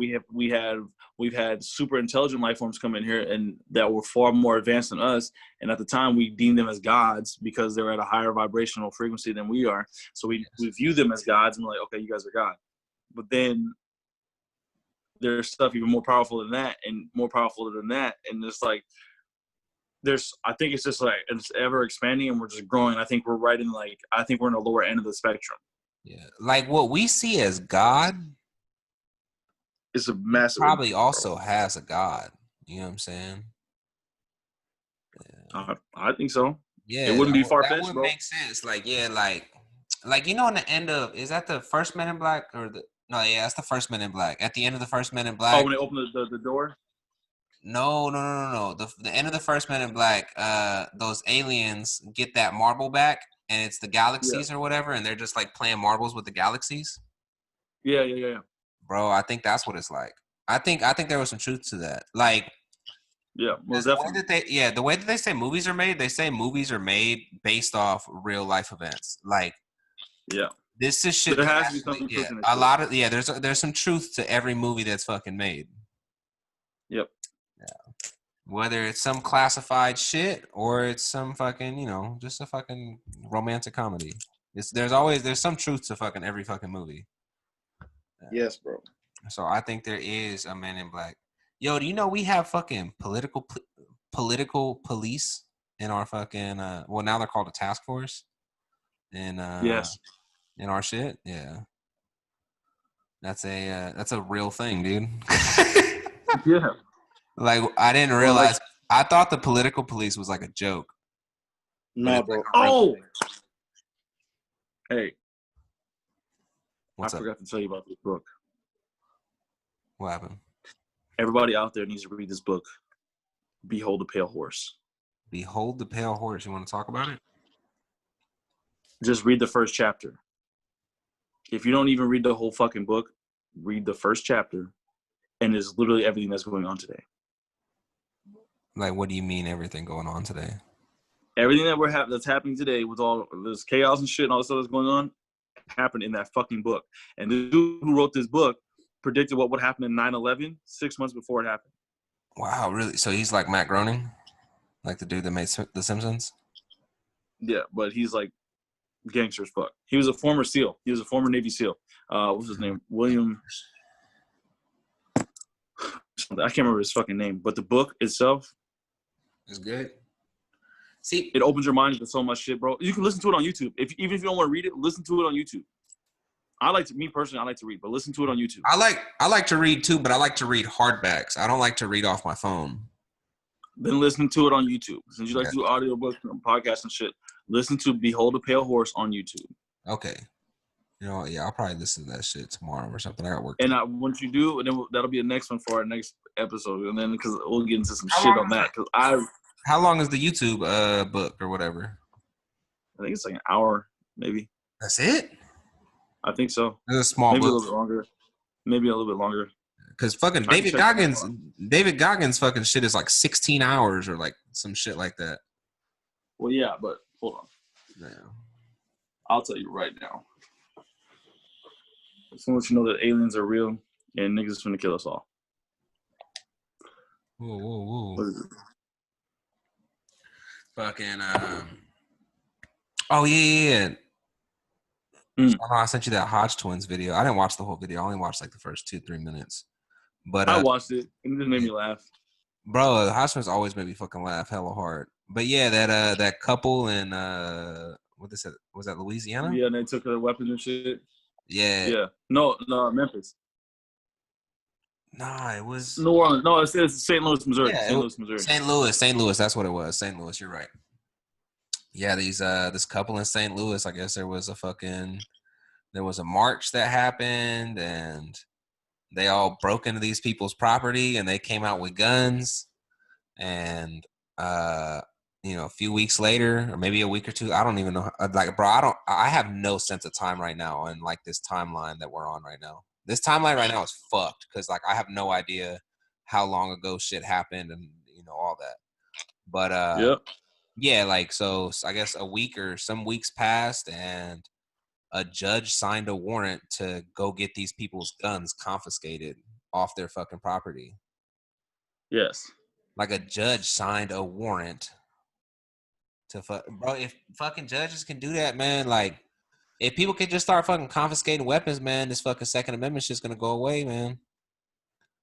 we've had super intelligent life forms come in here and that were far more advanced than us. And at the time we deemed them as gods because they're at a higher vibrational frequency than we are. So we view them as gods and we're like, okay, you guys are God. But then there's stuff even more powerful than that and more powerful than that. And it's like, I think it's just like, it's ever expanding and we're just growing. I think we're I think we're in the lower end of the spectrum. Yeah. Like what we see as God is a massive. Probably also has a God. You know what I'm saying? Yeah. I think so. Yeah. It wouldn't be far-fetched, that would make sense. Like, yeah, like in the end of, is that the first Men in Black or that's the first Men in Black. At the end of the first Men in Black. Oh, when they open the door? No. The end of the first Men in Black, those aliens get that marble back and it's the galaxies or whatever, and they're just like playing marbles with the galaxies. Yeah. Bro, I think that's what it's like. I think there was some truth to that. Like, yeah, most definitely. The way that they say movies are made, they say movies are made based off real life events. Like, yeah, this is shit. There has to be something truth in it. There's some truth to every movie that's fucking made. Yep. Yeah. Whether it's some classified shit or it's some fucking, just a fucking romantic comedy. There's some truth to fucking every fucking movie. Yes, bro. So I think there is a Men in Black. Yo, do you know we have fucking political police in our fucking well, now they're called a task force. And yes, in our shit, yeah. That's a real thing, dude. Yeah. Like, I didn't realize. I thought the political police was like a joke. No, bro. Oh. Hey. What's I forgot to tell you about this book. What happened? Everybody out there needs to read this book. Behold the Pale Horse. Behold the Pale Horse. You want to talk about it? Just read the first chapter. If you don't even read the whole fucking book, read the first chapter, and it's literally everything that's going on today. Like, what do you mean everything going on today? Everything that that's happening today with all this chaos and shit and all this stuff that's going on happened in that fucking book. And the dude who wrote this book predicted what would happen in 9/11 6 months before it happened. Wow, really? So he's like Matt Groening? Like the dude that made The Simpsons? Yeah, but he's like gangster as fuck. He was a former SEAL. He was a former Navy SEAL. What's his name? William. I can't remember his fucking name. But the book itself is good. See, it opens your mind to so much shit, bro. You can listen to it on YouTube. Even if you don't want to read it, listen to it on YouTube. Me personally, I like to read, but listen to it on YouTube. I like to read too, but I like to read hardbacks. I don't like to read off my phone. Then listen to it on YouTube. Since you like to do audiobooks and podcasts and shit, listen to Behold the Pale Horse on YouTube. Okay. I'll probably listen to that shit tomorrow or something. I got work. And once you do, and then that'll be the next one for our next episode. And then because we'll get into some shit on that. How long is the YouTube book or whatever? I think it's like an hour, maybe. That's it? I think so. It's a small maybe book. A little bit longer. Maybe a little bit longer. Because fucking David Goggins fucking shit is like 16 hours or like some shit like that. Well, yeah, but hold on. Yeah. I'll tell you right now. As soon as you know that aliens are real and niggas is finna kill us all. Whoa. Fucking oh yeah. I sent you that Hodge Twins video. I didn't watch the whole video. I only watched like the first 2-3 minutes. But I watched it and it just made me laugh. Bro, Hodge Twins always made me fucking laugh hella hard. But yeah, that couple in what they said, was that Louisiana? Yeah, and they took their weapons and shit. Yeah. Yeah. No, Memphis. Nah, it was New Orleans. No, it's St. Louis, Missouri. Yeah, St. Louis. That's what it was. St. Louis. You're right. Yeah, this couple in St. Louis. I guess there was a march that happened, and They all broke into these people's property and they came out with guns. And a few weeks later, or maybe a week or two, I don't even know. Like, bro, I have no sense of time right now on like this timeline that we're on right now. This timeline right now is fucked because like I have no idea how long ago shit happened and all that. But yeah, like so I guess a week or some weeks passed and a judge signed a warrant to go get these people's guns confiscated off their fucking property. Yes. Like a judge signed a warrant to bro. If fucking judges can do that, man, like if people could just start fucking confiscating weapons, man, this fucking Second Amendment shit's gonna go away, man.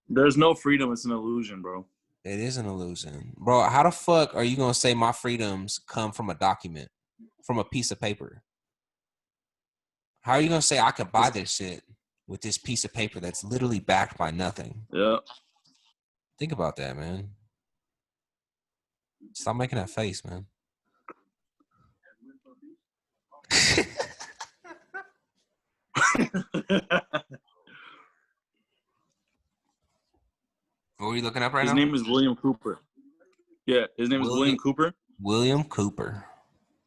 There's no freedom. It's an illusion, bro. It is an illusion, bro. How the fuck are you gonna say my freedoms come from a document, from a piece of paper? How are you gonna say I could buy this shit with this piece of paper that's literally backed by nothing? Yeah. Think about that, man. Stop making that face, man. What are you looking up right now? His name is William Cooper. Yeah, his name is William Cooper. William Cooper.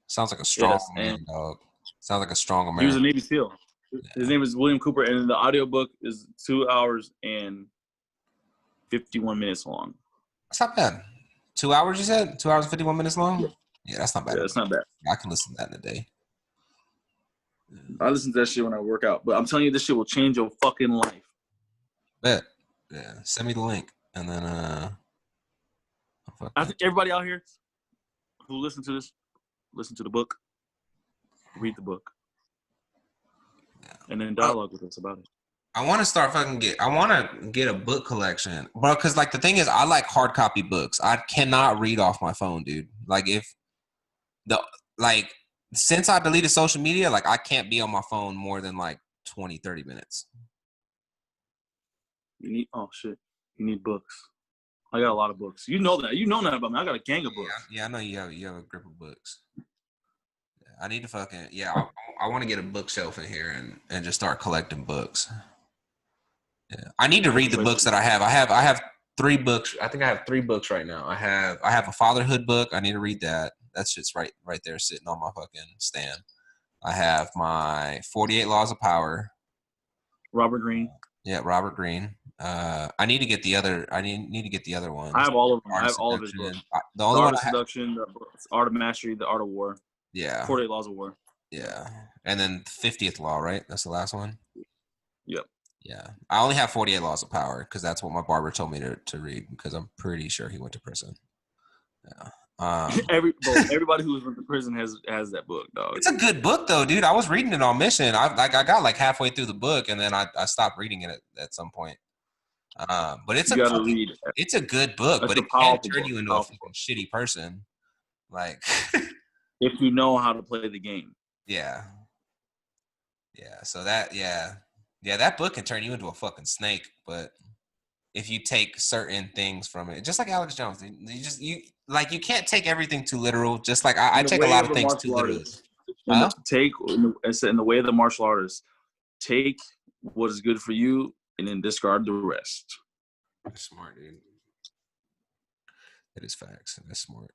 Sounds like a strong man, dog. Sounds like a strong American. He was a Navy SEAL. His name is William Cooper, and the audiobook is 2 hours and 51 minutes long. That's not bad. 2 hours, you said? 2 hours and 51 minutes long? Yeah, that's not bad. Yeah, that's not bad. I can listen to that in a day. I listen to that shit when I work out. But I'm telling you, this shit will change your fucking life. Bet. Yeah. Send me the link. And then I think everybody out here who listen to this, listen to the book, read the book. Yeah. And then dialogue with us about it. I want to get a book collection, bro. Because like the thing is, I like hard copy books. I cannot read off my phone, dude. Like since I deleted social media, like I can't be on my phone more than like 20, 30 minutes. You need books. I got a lot of books. You know that. You know that about me. I got a gang of books. Yeah, I know you have a grip of books. I need to fucking I want to get a bookshelf in here and just start collecting books. Yeah. I need to read the books that I have. I have 3 books. I think I have 3 books right now. I have a fatherhood book. I need to read that. That shit's right there sitting on my fucking stand. I have my 48 Laws of Power. Robert Greene. Yeah, Robert Greene. I need to get the other. I need to get the other ones. I have all of them. I have all of his books. The only one of Seduction, the Art of Mastery, the Art of War. Yeah. 48 Laws of War. Yeah, and then 50th Law, right? That's the last one. Yep. Yeah, I only have 48 Laws of Power because that's what my barber told me to read because I'm pretty sure he went to prison. Yeah. Everybody who went to prison has that book, dog. It's a good book though, dude. I was reading it on mission. I got like halfway through the book and then I stopped reading it at some point. But it's a good book, but it can turn you into a fucking shitty person. Like if you know how to play the game. Yeah. Yeah. So that that book can turn you into a fucking snake, but if you take certain things from it, just like Alex Jones, you can't take everything too literal. Just like I take a lot of things too literally. In the way of the martial artist, take what is good for you and then discard the rest. That's smart, dude. It is facts. That's smart.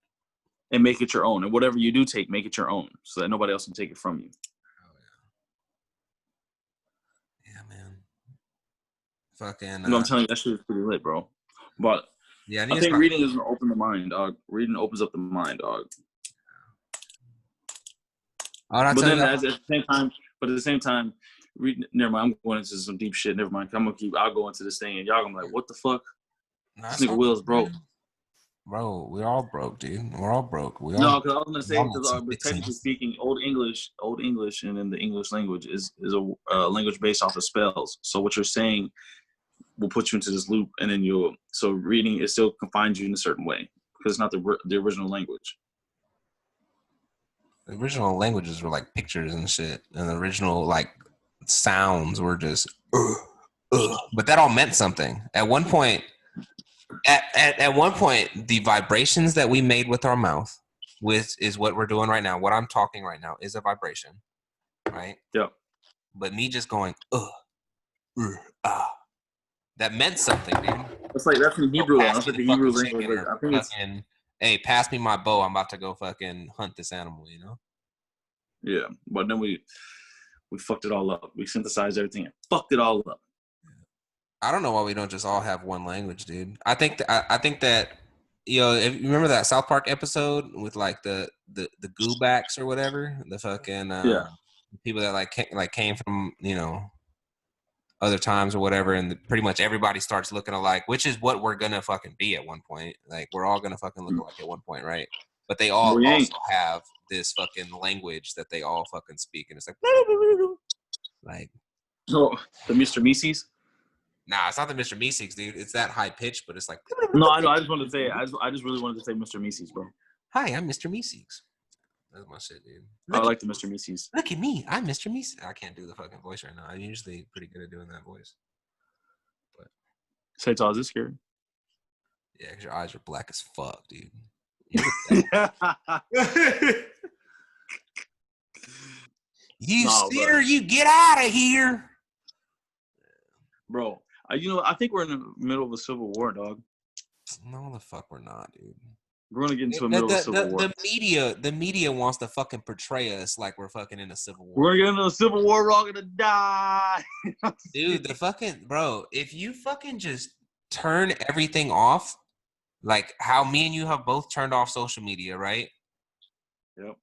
And make it your own. And whatever you do take, make it your own so that nobody else can take it from you. Oh, yeah. Yeah, man. Fucking. I'm telling you, that shit is pretty lit, bro. But yeah, I think reading is going to open the mind, dog. Reading opens up the mind, dog. But then at the same time, never mind. I'm going into some deep shit. Never mind. I'll go into this thing, and y'all gonna be like, "What the fuck?" This nigga Will's broke. Bro, we're all broke, dude. We're all broke. No, because I was gonna say, but technically speaking, Old English, and then the English language is a language based off of spells. So what you're saying will put you into this loop, and then so reading it still confines you in a certain way because it's not the original language. The original languages were like pictures and shit, and the original like sounds were just, but that all meant something. At one point, the vibrations that we made with our mouth, is what we're doing right now. What I'm talking right now is a vibration, right? Yeah. But me just going, that meant something, dude. That's in Hebrew. That's like the Hebrew language. I think it's hey, pass me my bow. I'm about to go fucking hunt this animal. You know. Yeah, but then we fucked it all up. We synthesized everything and fucked it all up. I don't know why we don't just all have one language, dude. I think that you know, if you remember that South Park episode with like the goobacks or whatever, the fucking people that came from, you know, other times or whatever, and pretty much everybody starts looking alike, which is what we're gonna fucking be at one point. Like we're all gonna fucking look alike at one point, right? But they all also have this fucking language that they all fucking speak, and it's like so the Mr. Mises. Nah, it's not the Mr. Meeseeks, dude. It's that high pitch, but it's like. No, I know. I just wanted to say. I just really wanted to say Mr. Mises, bro. Hi, I'm Mr. Meeseeks. That's my shit, dude. I like the Mr. Mises. Look at me. I'm Mr. Meeseeks. I can't do the fucking voice right now. I'm usually pretty good at doing that voice. But say, is this scary? Yeah, because your eyes are black as fuck, dude. You sinner, you get out of here, bro. I think we're in the middle of a civil war, dog. No, the fuck we're not, dude. We're gonna get into a middle of a civil war. The media wants to fucking portray us like we're fucking in a civil war. We're getting into a civil war. We're all gonna die, dude. The fucking bro. If you fucking just turn everything off, like how me and you have both turned off social media, right? Yep.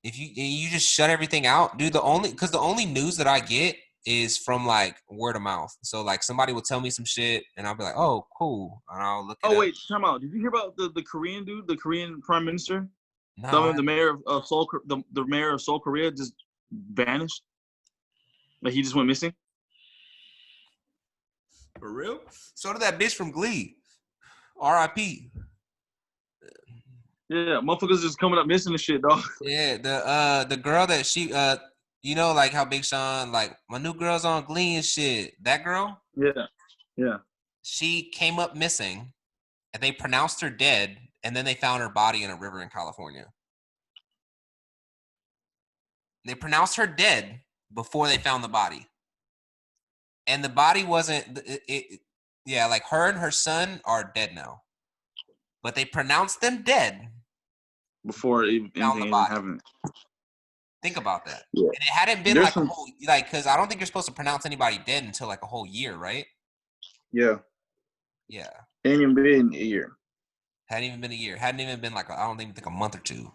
If you just shut everything out, dude. The only news that I get is from like word of mouth. So like somebody will tell me some shit and I'll be like, oh, cool. And I'll look wait, time out. Did you hear about the Korean dude, the Korean prime minister? No. The mayor of Seoul, the mayor of Seoul, Korea just vanished. Like he just went missing. For real? So did that bitch from Glee. R.I.P. Yeah, motherfuckers just coming up missing and shit, dog. Yeah, the girl that she you know, like how Big Sean, like, my new girl's on Glee and shit. That girl? Yeah. She came up missing, and they pronounced her dead, and then they found her body in a river in California. They pronounced her dead before they found the body. And the body wasn't, like her and her son are dead now. But they pronounced them dead before anything happened. Think about that. Yeah. And it hadn't been a whole, because I don't think you're supposed to pronounce anybody dead until like a whole year, right? Yeah. Yeah. Hadn't even been a year. Hadn't even been a year. Hadn't even been like, I don't even think a month or two.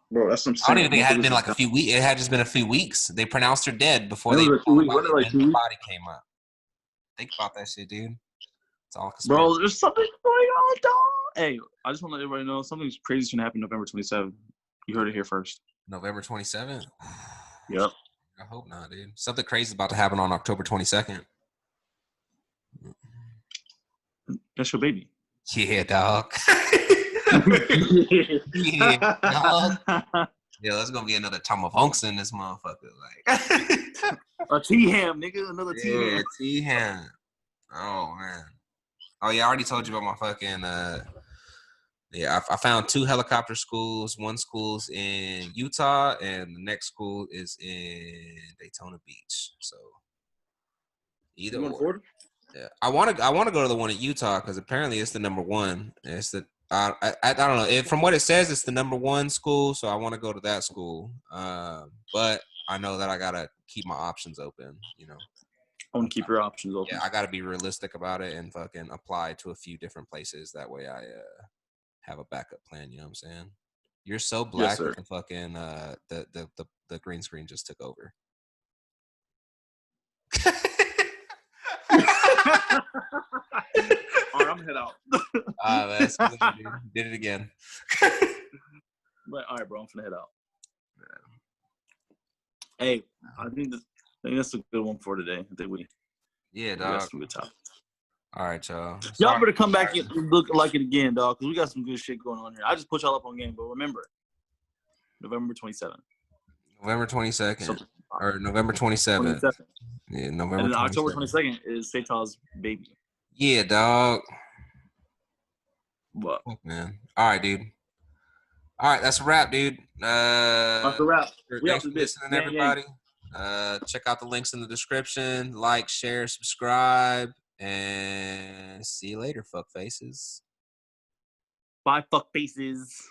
Bro, that's what I'm saying. I don't even think it had been like a few weeks. It had just been a few weeks. They pronounced her dead before the body came up. Think about that shit, dude. It's all conspiracy. Bro, there's something going on, dog. Hey, I just want to let everybody know something's crazy is going to happen November 27th. You heard it here first. November 27th? Yep. I hope not, dude. Something crazy is about to happen on October 22nd. That's your baby. Yeah, dog. Yeah, dog. Yeah, that's gonna be another Tom of Hunks in this motherfucker. Like a T-ham, nigga. Another T-ham. Yeah, T-ham. Oh man. Oh yeah, I already told you about my fucking I found 2 helicopter schools. One school's in Utah and the next school is in Daytona Beach. So either or. Yeah. I want to go to the one in Utah because apparently it's the number one. It's the I don't know. From what it says, it's the number 1 school, so I want to go to that school. But I know that I gotta keep my options open. You know, I want to keep your options open. Yeah, I gotta be realistic about it and fucking apply to a few different places. That way, I have a backup plan. You know what I'm saying? You're so black that the fucking the green screen just took over. All right, I'm gonna head out. That's good, did it again. But all right, bro, I'm gonna head out. Yeah. Hey, I think that's a good one for today. I think we dog. Got some good topics. All right, y'all. Y'all better come back and look like it again, dog, because we got some good shit going on here. I just put y'all up on game, but remember, November 27th. November 22nd. Or November 27th. Yeah, November. And then October 22nd is Satal's baby. Yeah, dog. What? Fuck, man. All right, dude. All right, that's a wrap, dude. That's a wrap. Thanks for listening, everybody. Check out the links in the description. Like, share, subscribe, and see you later, fuck faces. Bye, fuck faces.